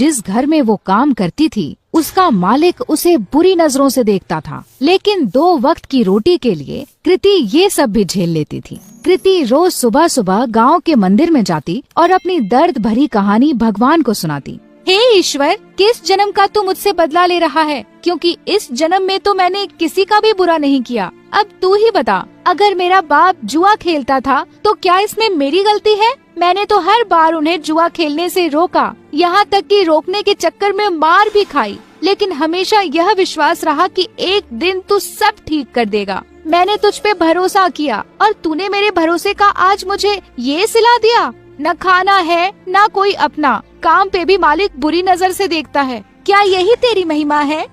जिस घर में वो काम करती थी उसका मालिक उसे बुरी नजरों से देखता था, लेकिन 2 वक्त की रोटी के लिए कृति ये सब भी झेल लेती थी। कृति रोज सुबह सुबह गांव के मंदिर में जाती और अपनी दर्द भरी कहानी भगवान को सुनाती। हे ईश्वर, किस जन्म का तू मुझसे बदला ले रहा है? क्योंकि इस जन्म में तो मैंने किसी का भी बुरा नहीं किया। अब तू ही बता, अगर मेरा बाप जुआ खेलता था तो क्या इसमें मेरी गलती है? मैंने तो हर बार उन्हें जुआ खेलने से रोका, यहाँ तक कि रोकने के चक्कर में मार भी खाई, लेकिन हमेशा यह विश्वास रहा कि एक दिन तू सब ठीक कर देगा। मैंने तुझ पे भरोसा किया और तूने मेरे भरोसे का आज मुझे ये सिला दिया। न खाना है न कोई अपना, काम पे भी मालिक बुरी नजर से देखता है। क्या यही तेरी महिमा है?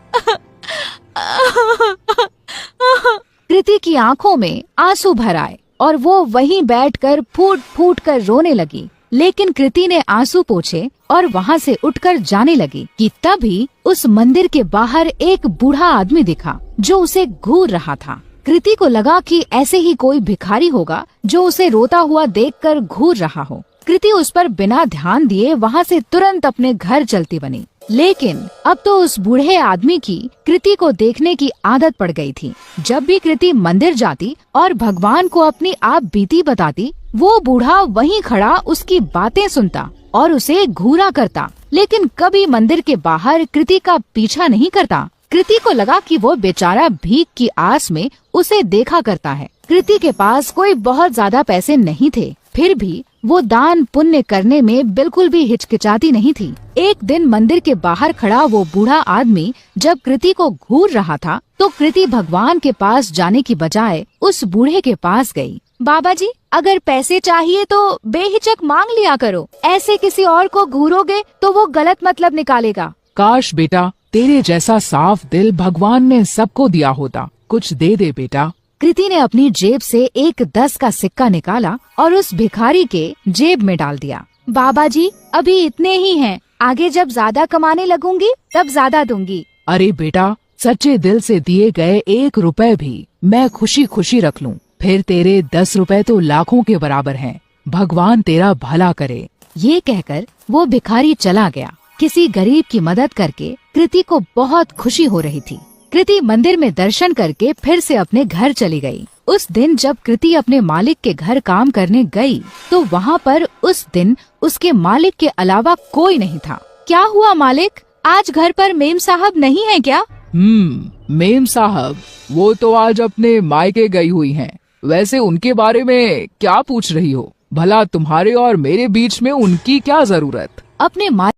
कृति की आंखों में आंसू भर आए और वो वहीं बैठकर फूट फूट कर रोने लगी। लेकिन कृति ने आंसू पोंछे और वहाँ से उठकर जाने लगी कि तभी उस मंदिर के बाहर एक बूढ़ा आदमी दिखा जो उसे घूर रहा था। कृति को लगा कि ऐसे ही कोई भिखारी होगा जो उसे रोता हुआ देखकर घूर रहा हो। कृति उस पर बिना ध्यान दिए वहाँ से तुरंत अपने घर चलती बनी। लेकिन अब तो उस बूढ़े आदमी की कृति को देखने की आदत पड़ गई थी। जब भी कृति मंदिर जाती और भगवान को अपनी आप बीती बताती, वो बूढ़ा वहीं खड़ा उसकी बातें सुनता और उसे घूरा करता, लेकिन कभी मंदिर के बाहर कृति का पीछा नहीं करता। कृति को लगा कि वो बेचारा भीख की आस में उसे देखा करता है। कृति के पास कोई बहुत ज्यादा पैसे नहीं थे, फिर भी वो दान पुण्य करने में बिल्कुल भी हिचकिचाती नहीं थी। एक दिन मंदिर के बाहर खड़ा वो बूढ़ा आदमी जब कृति को घूर रहा था तो कृति भगवान के पास जाने की बजाय उस बूढ़े के पास गई। बाबा जी, अगर पैसे चाहिए तो बेहिचक मांग लिया करो, ऐसे किसी और को घूरोगे तो वो गलत मतलब निकालेगा। काश बेटा तेरे जैसा साफ दिल भगवान ने सबको दिया होता, कुछ दे दे बेटा। कृति ने अपनी जेब से एक 10 का सिक्का निकाला और उस भिखारी के जेब में डाल दिया। बाबा जी, अभी इतने ही हैं, आगे जब ज्यादा कमाने लगूंगी तब ज्यादा दूंगी। अरे बेटा, सच्चे दिल से दिए गए 1 रुपए भी मैं खुशी खुशी रख लूं, फिर तेरे 10 रुपए तो लाखों के बराबर हैं। भगवान तेरा भला करे। ये कहकर वो भिखारी चला गया। किसी गरीब की मदद करके कृति को बहुत खुशी हो रही थी। कृति मंदिर में दर्शन करके फिर से अपने घर चली गई। उस दिन जब कृति अपने मालिक के घर काम करने गई तो वहाँ पर उस दिन उसके मालिक के अलावा कोई नहीं था। क्या हुआ मालिक, आज घर पर मेम साहब नहीं है क्या? मेम साहब वो तो आज अपने मायके गई हुई हैं। वैसे उनके बारे में क्या पूछ रही हो? भला तुम्हारे और मेरे बीच में उनकी क्या जरूरत? अपने